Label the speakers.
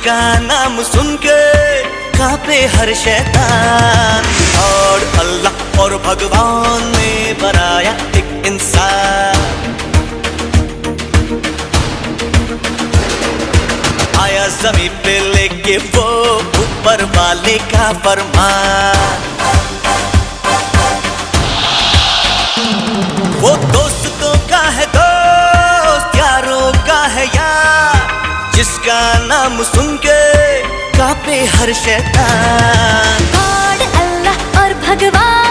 Speaker 1: जिसका नाम सुन के कांपे हर शैतान। और अल्लाह और भगवान ने बनाया एक इंसान, आया ज़मीन पे लेके वो ऊपर वाले का फरमान। वो दोस्तों का है दोस्त, यारों का है यार, जिसका नाम सुन के कांपे हर शैतान।
Speaker 2: गॉड, अल्लाह और भगवान